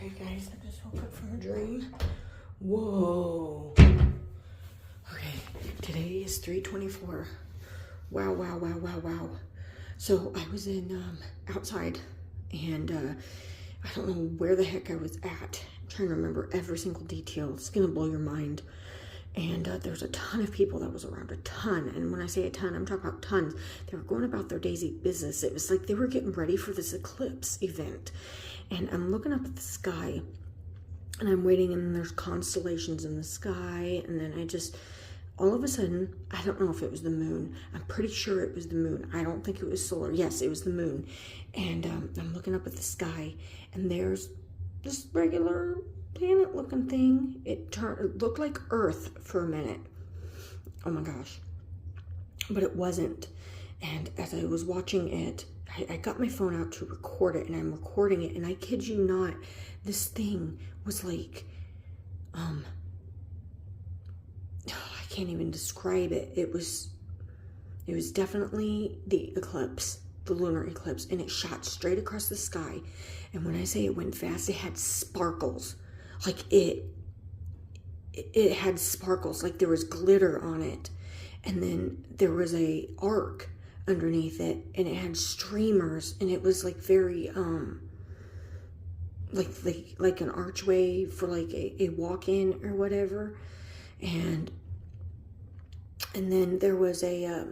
Okay, guys, I just woke up from a dream. Whoa. Okay, today is 3:24. Wow, wow, wow, wow, wow. So I was in outside, and I don't know where the heck I was at. I'm trying to remember every single detail. It's gonna blow your mind. And there's a ton of people that was around, a ton. And when I say a ton, I'm talking about tons. They were going about their daily business. It was like they were getting ready for this eclipse event. And I'm looking up at the sky, and I'm waiting, and there's constellations in the sky. And then all of a sudden, I don't know if it was the moon. I'm pretty sure it was the moon. I don't think it was solar. Yes, it was the moon. And I'm looking up at the sky, and there's this regular planet looking thing. It looked like Earth for a minute. Oh my gosh. But it wasn't. And as I was watching it, I got my phone out to record it, and I'm recording it, and I kid you not, this thing was like, I can't even describe it. It was definitely the eclipse, the lunar eclipse, and it shot straight across the sky. And when I say it went fast, it had sparkles. Like it had sparkles, like there was glitter on it. And then there was a arc underneath it, and it had streamers, and it was like very like an archway for like a walk-in or whatever. And then there was a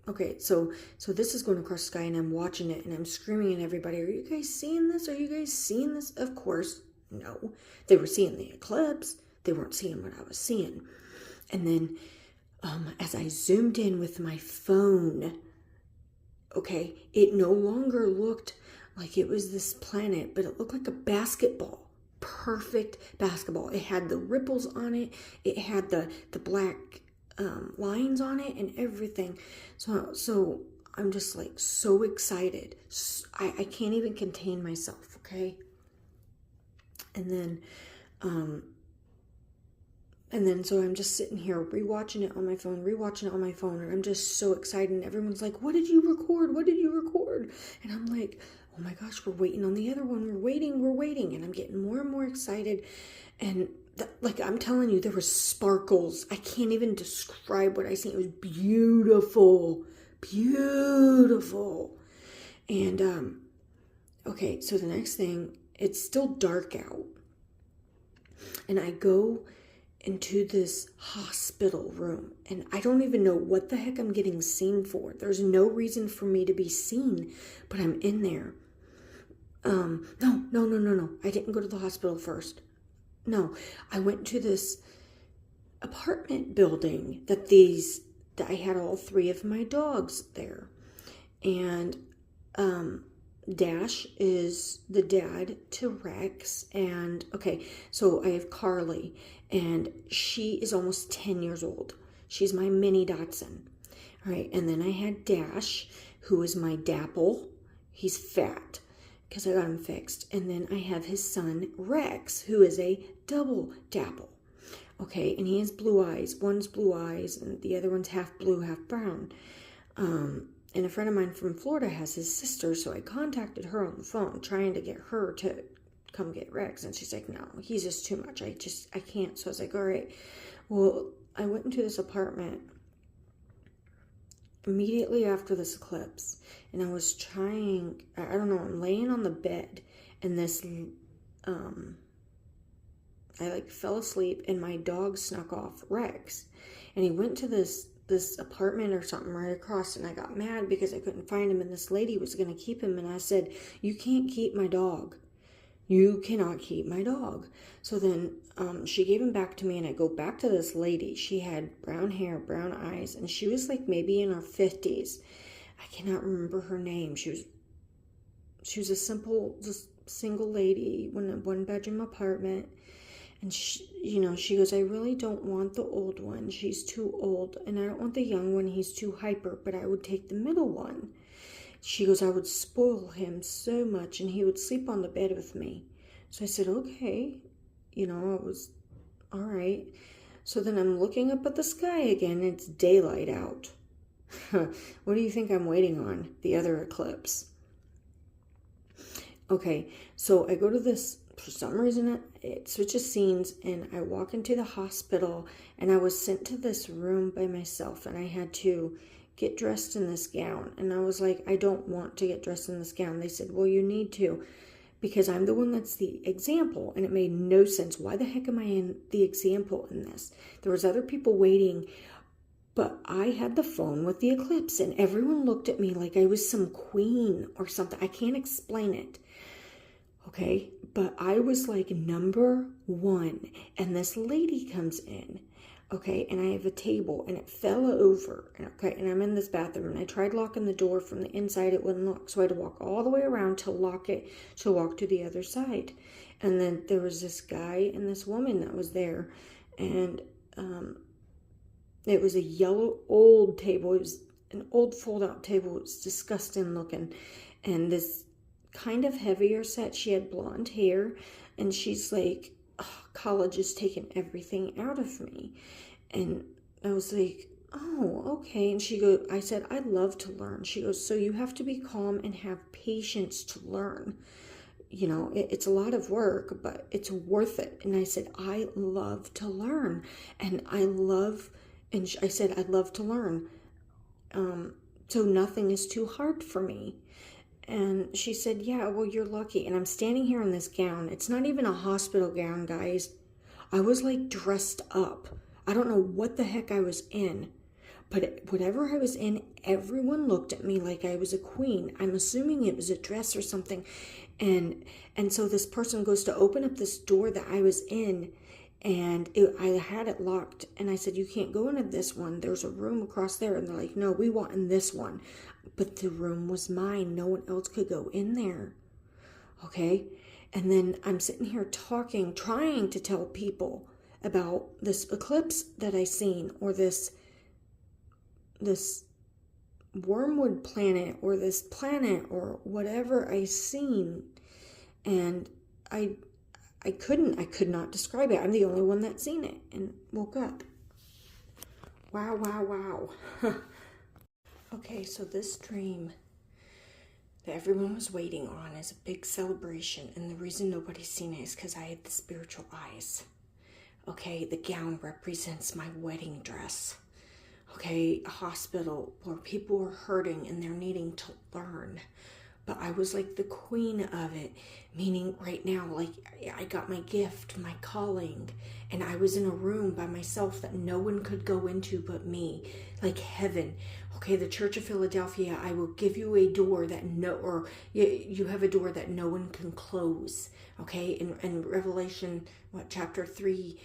okay, so this is going across the sky, and I'm watching it, and I'm screaming at everybody, are you guys seeing this? Are you guys seeing this? Of course, no. They were seeing the eclipse. They weren't seeing what I was seeing. And then as I zoomed in with my phone, okay, it no longer looked like it was this planet, but it looked like a basketball. Perfect basketball. It had the ripples on it. It had the black lines on it and everything. So I'm just like so excited. I can't even contain myself, okay? And then so I'm just sitting here rewatching it on my phone, and I'm just so excited. And everyone's like, what did you record? What did you record? And I'm like, oh my gosh, we're waiting on the other one. We're waiting. And I'm getting more and more excited. And like I'm telling you, there were sparkles. I can't even describe what I seen. It was beautiful. Beautiful. And okay, so the next thing, it's still dark out. And I go into this hospital room, and I don't even know what the heck I'm getting seen for. There's no reason for me to be seen, but I'm in there. No. I didn't go to the hospital first. No, I went to this apartment building that I had all three of my dogs there. And Dash is the dad to Rex. And okay, so I have Carly, and she is almost 10 years old. She's my mini Dachshund. All right, and then I had Dash, who is my Dapple. He's fat because I got him fixed. And then I have his son, Rex, who is a double Dapple. Okay, and he has blue eyes. One's blue eyes, and the other one's half blue, half brown. And a friend of mine from Florida has his sister, so I contacted her on the phone, trying to get her to come get Rex. And she's like, no, he's just too much. I can't. So I was like, all right. Well, I went into this apartment immediately after this eclipse, and I was trying, I don't know, I'm laying on the bed, and this, I like fell asleep, and my dog snuck off Rex, and he went to this apartment or something right across, and I got mad because I couldn't find him, and this lady was going to keep him, and I said, you can't keep my dog. You cannot keep my dog. So then she gave him back to me, and I go back to this lady. She had brown hair, brown eyes, and she was like maybe in her 50s. I cannot remember her name. She was a simple, just single lady, one bedroom apartment. And she goes, I really don't want the old one. She's too old. And I don't want the young one. He's too hyper. But I would take the middle one. She goes, I would spoil him so much, and he would sleep on the bed with me. So I said, okay. It was all right. So then I'm looking up at the sky again. It's daylight out. What do you think I'm waiting on? The other eclipse. Okay, so I go to this, for some reason it switches scenes, and I walk into the hospital, and I was sent to this room by myself, and I had to get dressed in this gown. And I was like, I don't want to get dressed in this gown. They said, well, you need to, because I'm the one that's the example. And it made no sense. Why the heck am I in the example in this? There was other people waiting, but I had the phone with the eclipse, and everyone looked at me like I was some queen or something. I can't explain it. Okay, but I was like number one, and this lady comes in, okay, and I have a table, and it fell over, okay, and I'm in this bathroom, and I tried locking the door from the inside, it wouldn't lock, so I had to walk all the way around to lock it, to walk to the other side. And then there was this guy and this woman that was there, and it was a yellow old table. It was an old fold-out table. It was disgusting looking, and this kind of heavier set, she had blonde hair, and she's like, oh, college is taking everything out of me. And I was like, oh, okay. And I said, I love to learn. She goes, so you have to be calm and have patience to learn. You know, it's a lot of work, but it's worth it. And I said, I love to learn, and I said, I love to learn. So nothing is too hard for me. And she said, yeah, well, you're lucky. And I'm standing here in this gown. It's not even a hospital gown, guys. I was like dressed up. I don't know what the heck I was in. But whatever I was in, everyone looked at me like I was a queen. I'm assuming it was a dress or something. And so this person goes to open up this door that I was in. And I had it locked. And I said, you can't go into this one. There's a room across there. And they're like, no, we want in this one. But the room was mine. No one else could go in there. Okay? And then I'm sitting here talking, trying to tell people about this eclipse that I seen, or this wormwood planet, or this planet, or whatever I seen. And I could not describe it. I'm the only one that's seen it and woke up. Wow, wow, wow. Okay, so this dream that everyone was waiting on is a big celebration, and the reason nobody's seen it is because I had the spiritual eyes. Okay, the gown represents my wedding dress. Okay, a hospital where people are hurting and they're needing to learn. But I was like the queen of it, meaning right now, like I got my gift, my calling, and I was in a room by myself that no one could go into but me, like heaven. Okay, the Church of Philadelphia, I will give you a door that you have a door that no one can close. Okay, in Revelation, chapter 3,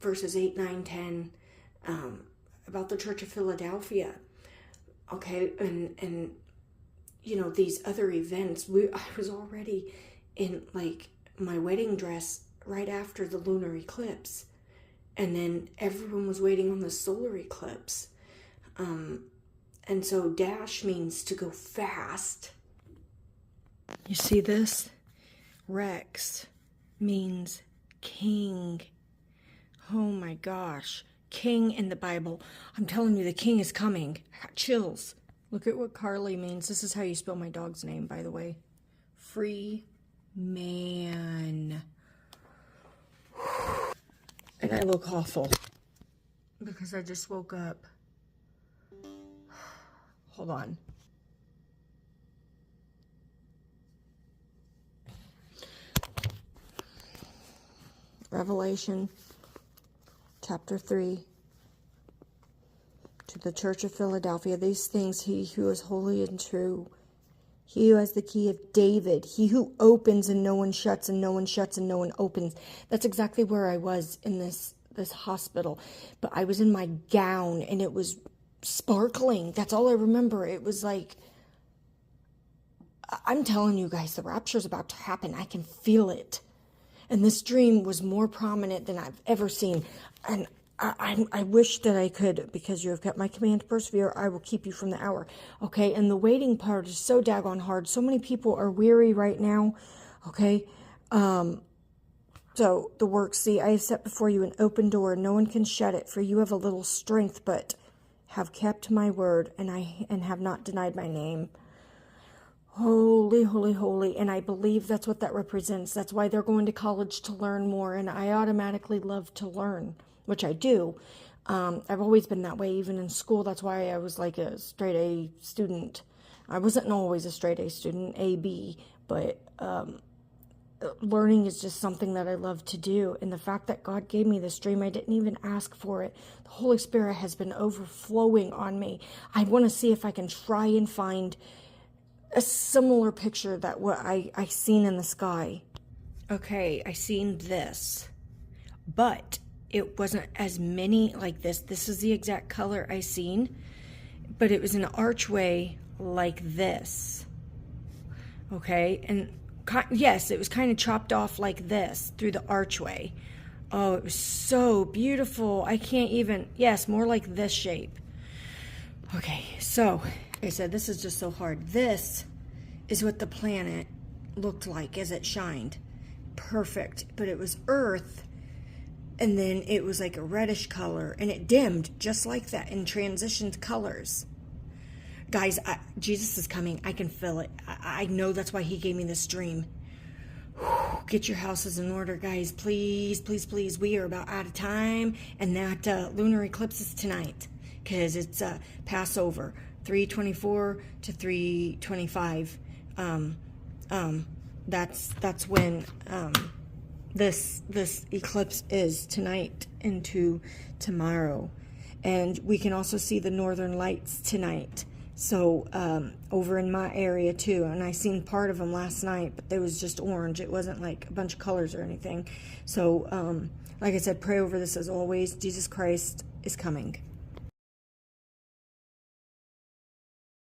verses 8, 9, 10, about the Church of Philadelphia. Okay, and you know, these other events, I was already in like my wedding dress right after the lunar eclipse. And then everyone was waiting on the solar eclipse. And so dash means to go fast. You see this? Rex means king. Oh my gosh. King in the Bible. I'm telling you, the king is coming. I got chills. Look at what Carly means. This is how you spell my dog's name, by the way. Free man. And I look awful because I just woke up. Hold on. Revelation chapter 3. To the Church of Philadelphia, these things he who is holy and true, he who has the key of David, he who opens and no one shuts, and no one shuts and no one opens. That's exactly where I was in this hospital. But I was in my gown and it was sparkling. That's all I remember. It was like, I'm telling you guys, the rapture is about to happen. I can feel it. And this dream was more prominent than I've ever seen. And I wish that I could, because you have kept my command to persevere, I will keep you from the hour. Okay, and the waiting part is so daggone hard. So many people are weary right now. Okay, so the work, see, I have set before you an open door. No one can shut it, for you have a little strength, but have kept my word, and have not denied my name. Holy, holy, holy. And I believe that's what that represents. That's why they're going to college, to learn more. And I automatically love to learn, which I do. I've always been that way, even in school. That's why I was like a straight A student. I wasn't always a straight A student, A, B, but learning is just something that I love to do. And the fact that God gave me this dream, I didn't even ask for it. The Holy Spirit has been overflowing on me. I want to see if I can try and find a similar picture that what I seen in the sky. Okay, I seen this, but it wasn't as many like this. This is the exact color I seen, but it was an archway like this. Okay, and yes, it was kind of chopped off like this through the archway. Oh, it was so beautiful. I can't even, yes, more like this shape. Okay, so I said, this is just so hard. This is what the planet looked like as it shined. Perfect. But it was Earth, and then it was like a reddish color, and it dimmed just like that in transitioned colors. Guys, Jesus is coming. I can feel it. I know that's why he gave me this dream. Whew, get your houses in order, guys. Please, please, please. We are about out of time, and that lunar eclipse is tonight, because it's Passover, 3/24 to 3/25. That's when this eclipse is, tonight into tomorrow. And we can also see the northern lights tonight. So over in my area too, and I seen part of them last night, but it was just orange. It wasn't like a bunch of colors or anything. So like I said, pray over this as always. Jesus Christ is coming.